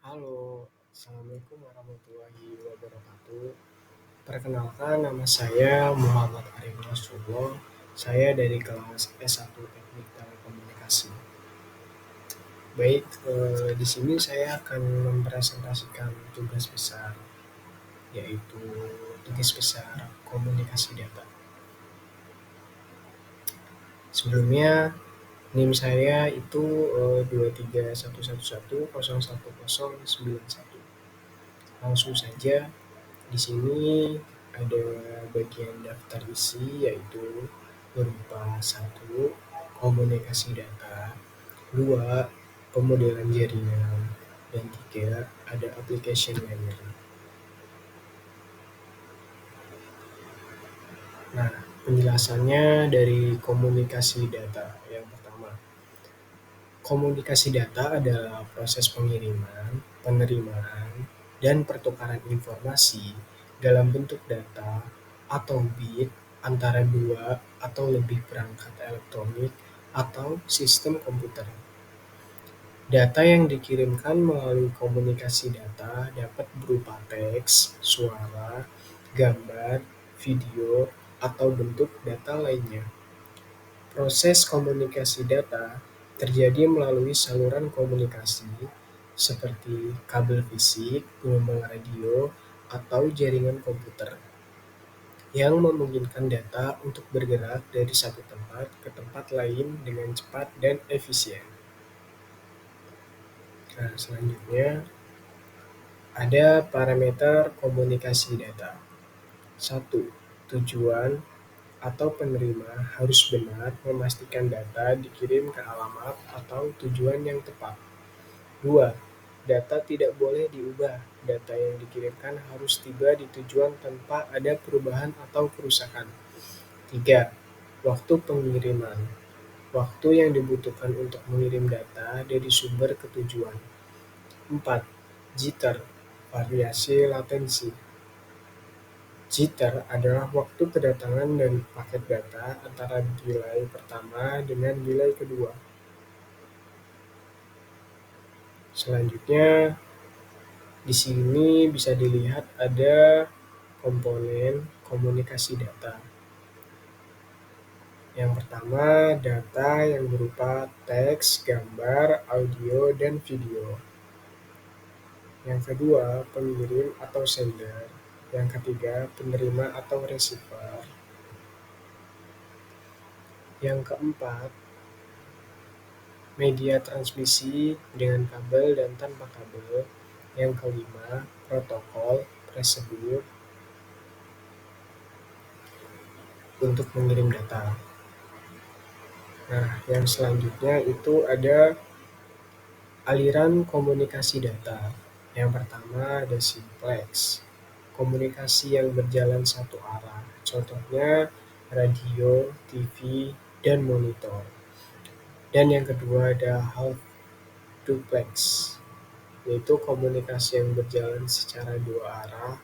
Halo, Assalamualaikum warahmatullahi wabarakatuh. Perkenalkan, nama saya Muhammad Arif Rasulullah. Saya dari kelas S1 Teknik Telekomunikasi. Baik, di sini saya akan mempresentasikan tugas besar, yaitu tugas besar komunikasi data. Sebelumnya, NIM saya itu 23111011091. Langsung saja. Di sini ada bagian daftar isi, yaitu berupa 1. Komunikasi data, 2. Pemodelan jaringan, dan 3. Ada application layer. Nah, penjelasannya dari komunikasi data. Yang pertama, komunikasi data adalah proses pengiriman, penerimaan, dan pertukaran informasi dalam bentuk data atau bit antara dua atau lebih perangkat elektronik atau sistem komputer. Data yang dikirimkan melalui komunikasi data dapat berupa teks, suara, gambar, video, atau bentuk data lainnya. Proses komunikasi data terjadi melalui saluran komunikasi seperti kabel fisik, gelombang radio, atau jaringan komputer, yang memungkinkan data untuk bergerak dari satu tempat ke tempat lain dengan cepat dan efisien. Nah, selanjutnya ada parameter komunikasi data. 1. Tujuan atau penerima harus benar memastikan data dikirim ke alamat atau tujuan yang tepat. 2. Data tidak boleh diubah. Data yang dikirimkan harus tiba di tujuan tanpa ada perubahan atau kerusakan. 3. Waktu pengiriman. Waktu yang dibutuhkan untuk mengirim data dari sumber ke tujuan. 4. Jitter, variasi latensi. Jitter adalah waktu kedatangan dari paket data antara delay pertama dengan delay kedua. Selanjutnya, di sini bisa dilihat ada komponen komunikasi data. Yang pertama, data yang berupa teks, gambar, audio, dan video. Yang kedua, pengirim atau sender. Yang ketiga, penerima atau receiver. Yang keempat, media transmisi dengan kabel dan tanpa kabel. Yang kelima, protokol prosedur untuk mengirim data. Nah, yang selanjutnya itu ada aliran komunikasi data. Yang pertama ada simplex, komunikasi yang berjalan satu arah. Contohnya radio, TV, dan monitor. Dan yang kedua ada half duplex, yaitu komunikasi yang berjalan secara dua arah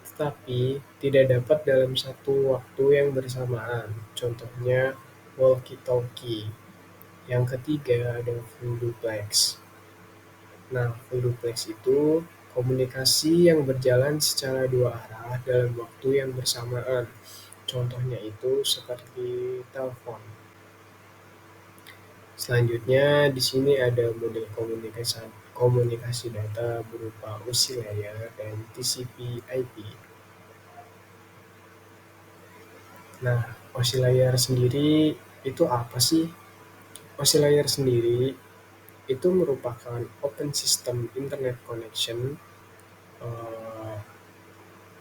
tetapi tidak dapat dalam satu waktu yang bersamaan. Contohnya walkie-talkie. Yang ketiga ada full duplex. Nah, full duplex itu komunikasi yang berjalan secara dua arah dalam waktu yang bersamaan. Contohnya itu seperti telepon. Selanjutnya di sini ada model komunikasi data berupa OSI layer dan TCP/IP. Nah, OSI layer sendiri itu apa sih? OSI layer sendiri itu merupakan Open System Internet Connection,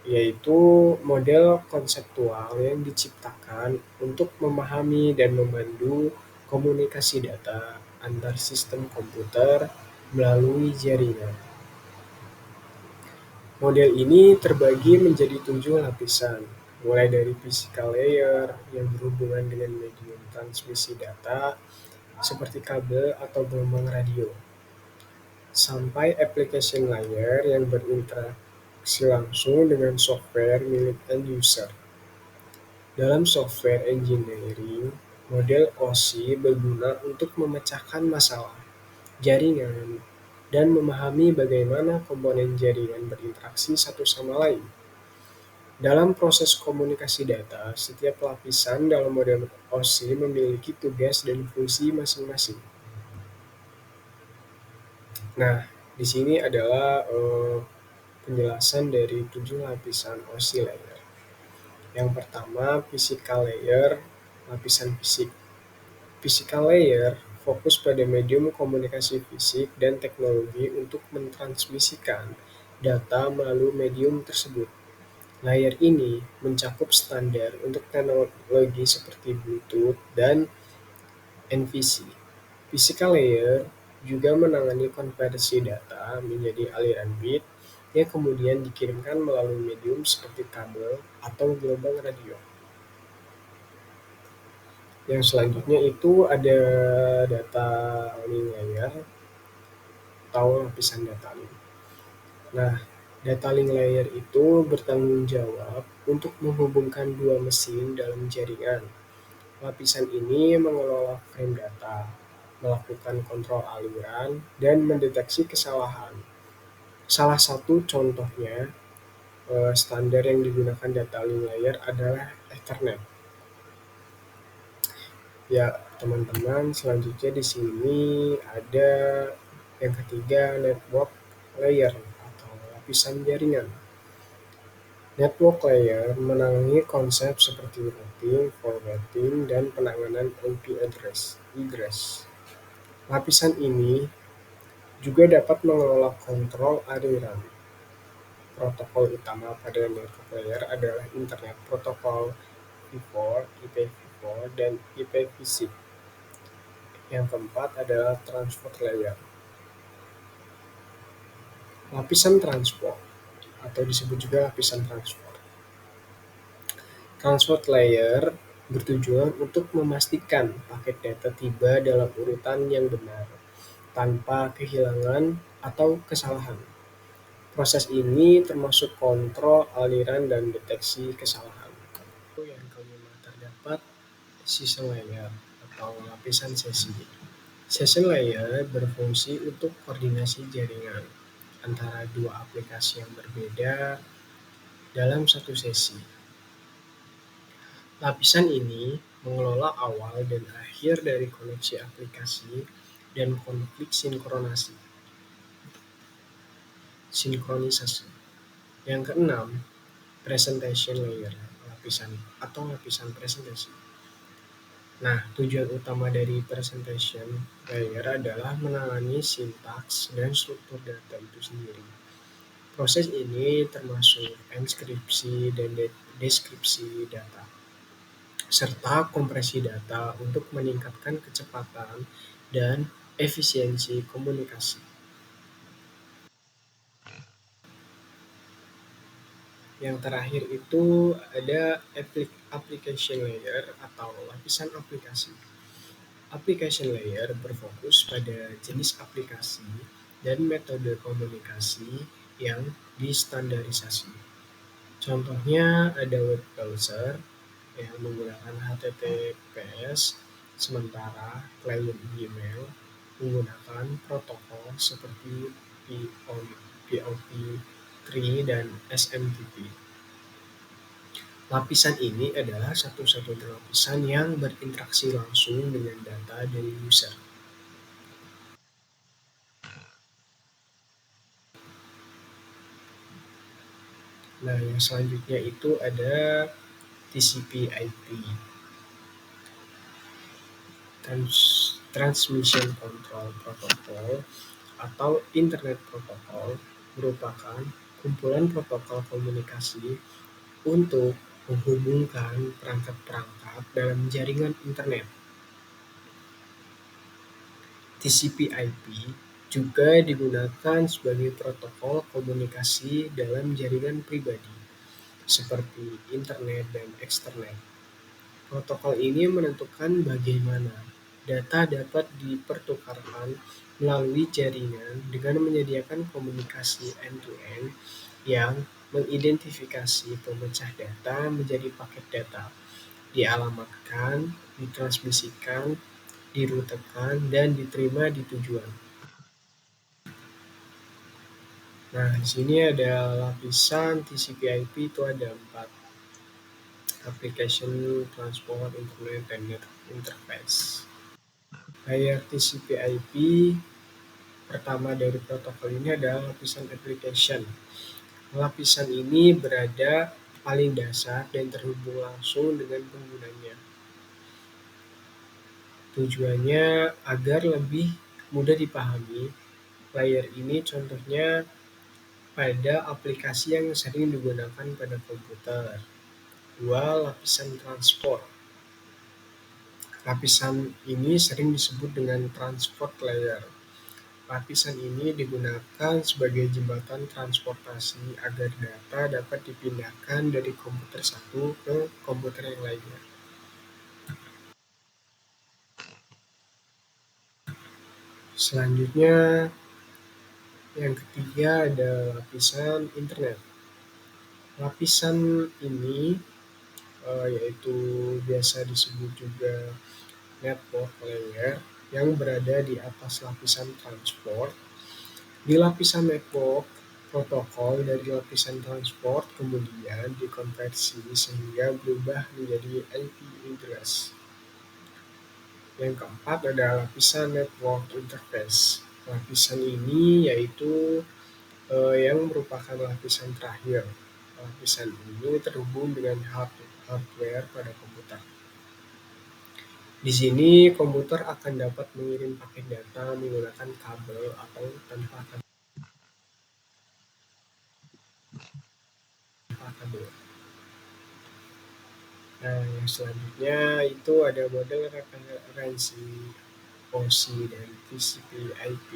yaitu model konseptual yang diciptakan untuk memahami dan memandu komunikasi data antar sistem komputer melalui jaringan. Model ini terbagi menjadi 7 lapisan, mulai dari physical layer yang berhubungan dengan medium transmisi data seperti kabel atau gelombang radio, sampai application layer yang berinteraksi langsung dengan software milik end user. Dalam software engineering, model OSI berguna untuk memecahkan masalah jaringan dan memahami bagaimana komponen jaringan berinteraksi satu sama lain. Dalam proses komunikasi data, setiap lapisan dalam model OSI memiliki tugas dan fungsi masing-masing. Nah, di sini adalah penjelasan dari 7 lapisan OSI layer. Yang pertama, physical layer, lapisan fisik. Physical layer fokus pada medium komunikasi fisik dan teknologi untuk mentransmisikan data melalui medium tersebut. Layer ini mencakup standar untuk teknologi seperti Bluetooth dan NVC. Physical layer juga menangani konversi data menjadi aliran bit yang kemudian dikirimkan melalui medium seperti kabel atau gelombang radio. Yang selanjutnya itu ada data link layer atau lapisan data link. Nah, data link layer itu bertanggung jawab untuk menghubungkan dua mesin dalam jaringan. Lapisan ini mengelola frame data, melakukan kontrol aliran, dan mendeteksi kesalahan. Salah satu contohnya standar yang digunakan data link layer adalah Ethernet. Ya, teman-teman, selanjutnya di sini ada yang ketiga, network layer atau lapisan jaringan. Network layer menangani konsep seperti routing, forwarding, dan penanganan IP address, egress. Lapisan ini juga dapat mengelola kontrol aliran. Protokol utama pada network layer adalah Internet Protocol v4, IPv4, dan IPv6. Yang keempat adalah transport layer. Lapisan transport atau disebut juga lapisan transport. Transport layer bertujuan untuk memastikan paket data tiba dalam urutan yang benar, tanpa kehilangan atau kesalahan. Proses ini termasuk kontrol aliran dan deteksi kesalahan. Yang kelima terdapat session layer atau lapisan sesi. Session layer berfungsi untuk koordinasi jaringan antara dua aplikasi yang berbeda dalam satu sesi. Lapisan ini mengelola awal dan akhir dari koneksi aplikasi dan konflik sinkronisasi. Yang keenam, presentation layer, lapisan presentasi. Nah, tujuan utama dari presentation layer adalah menangani sintaks dan struktur data itu sendiri. Proses ini termasuk enskripsi dan deskripsi data, serta kompresi data untuk meningkatkan kecepatan dan efisiensi komunikasi. Yang terakhir itu ada application layer atau lapisan aplikasi. Application layer berfokus pada jenis aplikasi dan metode komunikasi yang distandarisasi. Contohnya ada web browser yang menggunakan HTTPS, sementara klien Gmail menggunakan protokol seperti POP3 dan SMTP. Lapisan ini adalah satu-satunya lapisan yang berinteraksi langsung dengan data dari user. Nah, yang selanjutnya itu ada TCP/IP, Transmission Control Protocol atau Internet Protocol, merupakan kumpulan protokol komunikasi untuk menghubungkan perangkat-perangkat dalam jaringan internet. TCP/IP juga digunakan sebagai protokol komunikasi dalam jaringan pribadi, seperti internet dan eksternet. Protokol ini menentukan bagaimana data dapat dipertukarkan melalui jaringan dengan menyediakan komunikasi end-to-end yang mengidentifikasi pemecah data menjadi paket data, dialamatkan, ditransmisikan, dirutekan, dan diterima di tujuan. Nah, di sini ada lapisan TCP/IP itu ada 4, Application Transport Internet dan Network Interface. Layer TCP/IP pertama dari protokol ini adalah lapisan application. Lapisan ini berada paling dasar dan terhubung langsung dengan penggunanya. Tujuannya agar lebih mudah dipahami, layer ini contohnya pada aplikasi yang sering digunakan pada komputer. 2. Lapisan transport. Lapisan ini sering disebut dengan transport layer. Lapisan ini digunakan sebagai jembatan transportasi agar data dapat dipindahkan dari komputer satu ke komputer yang lainnya. Selanjutnya, yang ketiga ada lapisan internet. Lapisan ini yaitu biasa disebut juga network layer yang berada di atas lapisan transport. Di lapisan network, protokol dari lapisan transport kemudian dikonversi sehingga berubah menjadi IP address. Yang keempat ada lapisan network interface. Lapisan ini yaitu yang merupakan lapisan terakhir. Lapisan ini terhubung dengan hardware pada komputer. Di sini komputer akan dapat mengirim paket data menggunakan kabel atau tanpa kabel. Nah, yang selanjutnya itu ada model referensi OSI dan TCP/IP.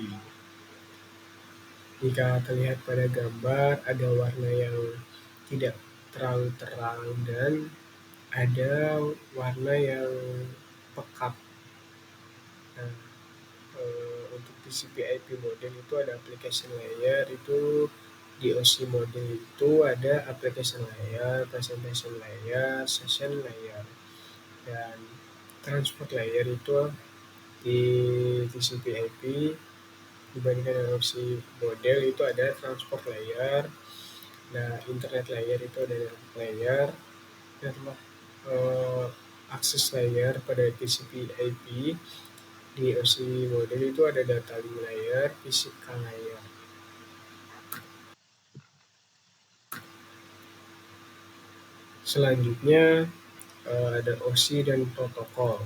Jika terlihat pada gambar, ada warna yang tidak terlalu terang dan ada warna yang pekat. Nah, untuk TCP/IP model itu ada application layer, itu di OSI model itu ada application layer, presentation layer, session layer, dan transport layer itu di TCP/IP dibandingkan dengan OSI model itu ada transport layer. Nah, internet layer itu ada network layer, network access layer pada TCP/IP. Di OSI model itu ada data link layer, physical layer. Selanjutnya ada OSI dan protokol.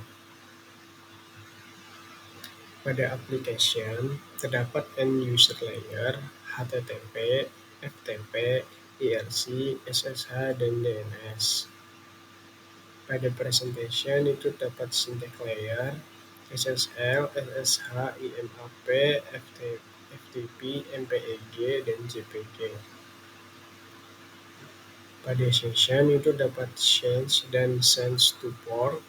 Pada application terdapat end user layer, HTTP, FTP, IRC, SSH, dan DNS. Pada presentation itu dapat syntax layer, SSL, SSH, IMAP, FTP, MPEG, dan JPG. Pada session itu dapat change dan sense to port.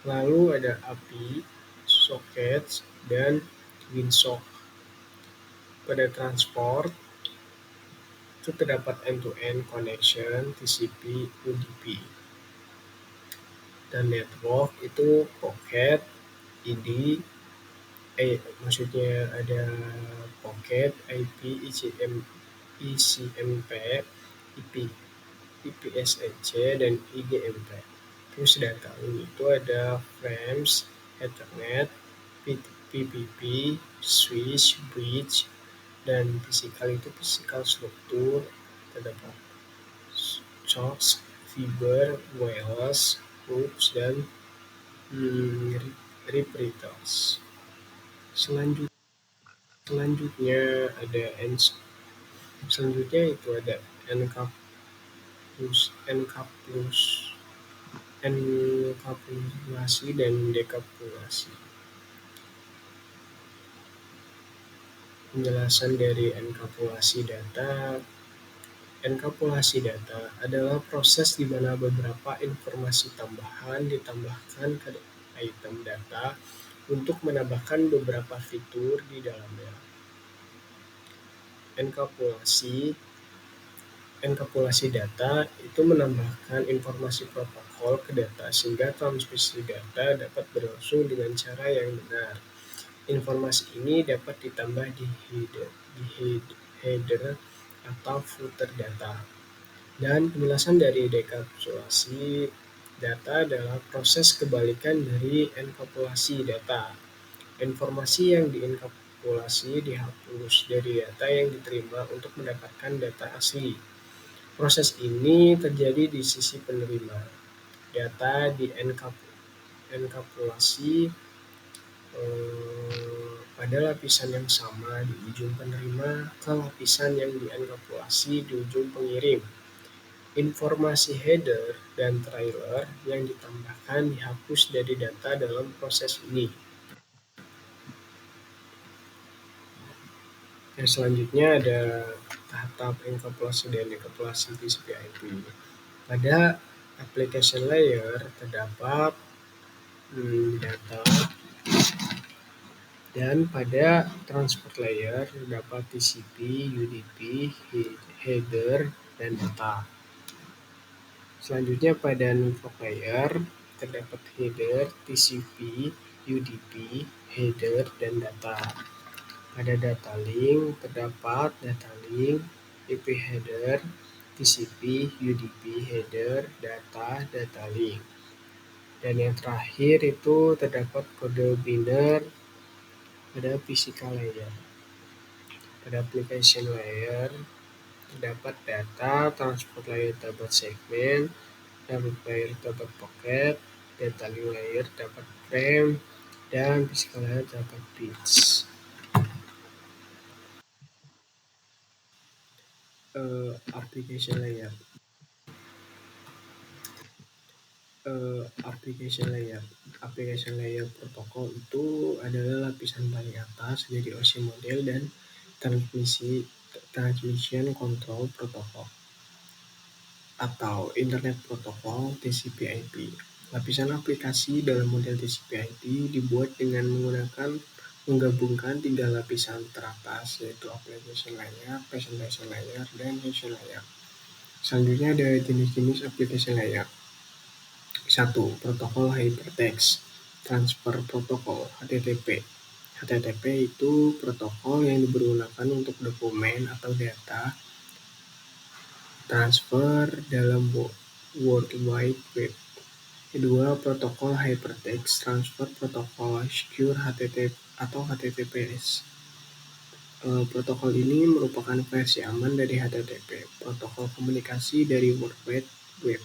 Lalu ada API, sockets, dan WinSock. Pada transport itu terdapat end-to-end connection, TCP, UDP. Dan network itu pocket, ID, maksudnya ada pocket, IP, ICMP, IPSC, dan IGMP. Terus data itu ada frames, Ethernet, PPP, switch, bridge, dan physical itu physical struktur, terdapat chocks, fiber, wireless, hoops, dan repeaters. Selanjutnya ada selanjutnya itu ada enkapsulasi dan dekapsulasi. Penjelasan dari enkapsulasi data. Enkapsulasi data adalah proses di mana beberapa informasi tambahan ditambahkan ke item data untuk menambahkan beberapa fitur di dalamnya. Enkapsulasi data itu menambahkan informasi protokol ke data sehingga transmisi data dapat berlangsung dengan cara yang benar. Informasi ini dapat ditambah di header atau footer data. Dan penjelasan dari dekapsulasi data adalah proses kebalikan dari enkapsulasi data. Informasi yang dienkapsulasi dihapus dari data yang diterima untuk mendapatkan data asli. Proses ini terjadi di sisi penerima. Data dienkapsulasi pada lapisan yang sama di ujung penerima ke lapisan yang dienkapsulasi di ujung pengirim. Informasi header dan trailer yang ditambahkan dihapus dari data dalam proses ini. Yang selanjutnya ada tahap enkapsulasi dan dekapsulasi TCP/IP. Pada application layer terdapat data, dan pada transport layer terdapat TCP, UDP, header, dan data. Selanjutnya pada network layer terdapat header, TCP, UDP, header, dan data. Pada data link terdapat data link, IP header, TCP, UDP, header, data, data link. Dan yang terakhir itu terdapat kode biner pada physical layer. Pada application layer terdapat data, transport layer terdapat segmen, network layer terdapat paket, data link layer terdapat frame, dan physical layer terdapat bits. Application layer. Application layer protokol itu adalah lapisan paling atas dari OSI model dan transmission control protocol atau Internet Protocol TCP/IP. Lapisan aplikasi dalam model TCP/IP dibuat dengan menggabungkan 3 lapisan teratas, yaitu application layer, presentation layer, dan session layer. Selanjutnya ada jenis-jenis application layer. 1. Protokol Hypertext Transfer Protocol (HTTP). HTTP itu protokol yang digunakan untuk dokumen atau data transfer dalam World Wide Web. Kedua, protokol Hypertext Transfer Protocol Secure HTTP atau HTTPS. Protokol ini merupakan versi aman dari HTTP, protokol komunikasi dari World Wide Web.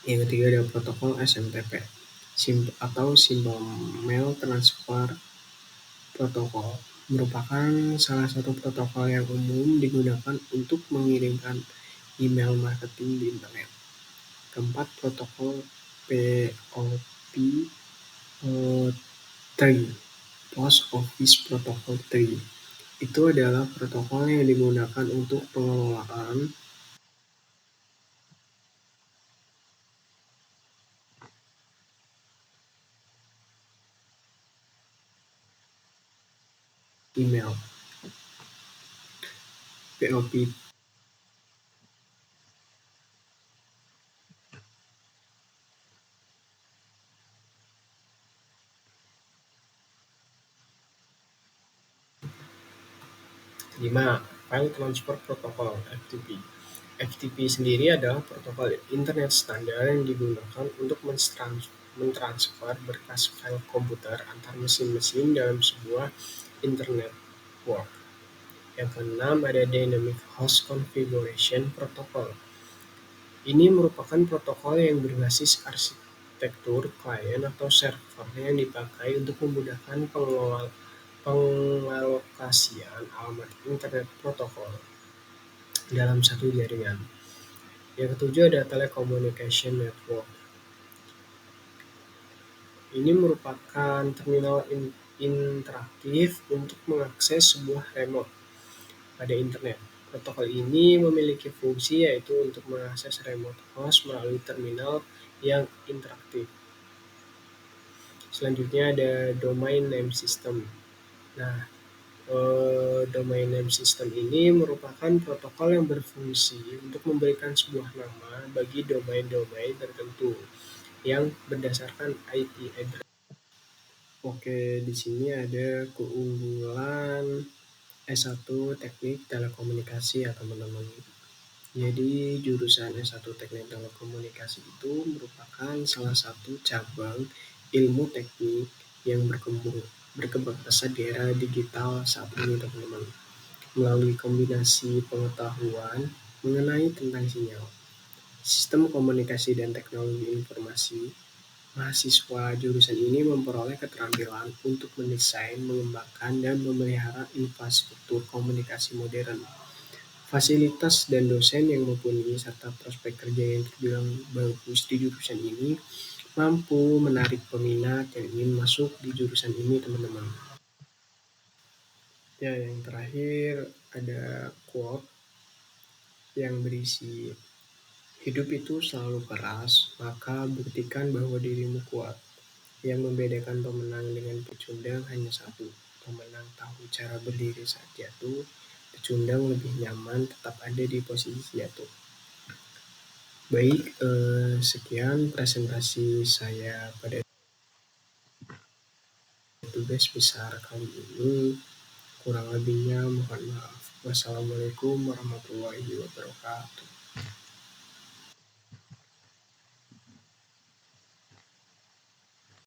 Yang ketiga ada protokol SMTP atau Simple Mail Transfer Protocol, merupakan salah satu protokol yang umum digunakan untuk mengirimkan email marketing di internet. Keempat, protokol POP3 Post Office Protocol 3. Itu adalah protokol yang digunakan untuk pengelolaan email. POP 5. File Transfer Protocol (FTP). FTP sendiri adalah protokol internet standar yang digunakan untuk mentransfer berkas file komputer antar mesin-mesin dalam sebuah internet network. Yang keenam ada Dynamic Host Configuration Protocol. Ini merupakan protokol yang berbasis arsitektur klien atau server yang dipakai untuk memudahkan pengalokasian alamat internet protokol dalam satu jaringan. Yang ketujuh ada Telecommunication Network. Ini merupakan terminal interaktif untuk mengakses sebuah remote pada internet. Protokol ini memiliki fungsi yaitu untuk mengakses remote host melalui terminal yang interaktif. Selanjutnya ada Domain Name System. Nah, Domain Name System ini merupakan protokol yang berfungsi untuk memberikan sebuah nama bagi domain-domain tertentu yang berdasarkan IP address. Oke, di sini ada keunggulan S1 Teknik Telekomunikasi ya teman-teman. Jadi jurusan S1 Teknik Telekomunikasi itu merupakan salah satu cabang ilmu teknik yang berkembang pesat di era digital saat ini teman-teman. Melalui kombinasi pengetahuan mengenai tentang sinyal, sistem komunikasi dan teknologi informasi, mahasiswa jurusan ini memperoleh keterampilan untuk mendesain, mengembangkan, dan memelihara infrastruktur komunikasi modern. Fasilitas dan dosen yang mumpuni serta prospek kerja yang terbilang bagus di jurusan ini mampu menarik peminat yang ingin masuk di jurusan ini, teman-teman. Ya, yang terakhir ada quote yang berisi, "Hidup itu selalu keras, maka buktikan bahwa dirimu kuat. Yang membedakan pemenang dengan pecundang hanya satu: pemenang tahu cara berdiri saat jatuh, pecundang lebih nyaman tetap ada di posisi jatuh." Baik, sekian presentasi saya pada tugas besar kali ini. Kurang lebihnya mohon maaf. Wassalamualaikum warahmatullahi wabarakatuh.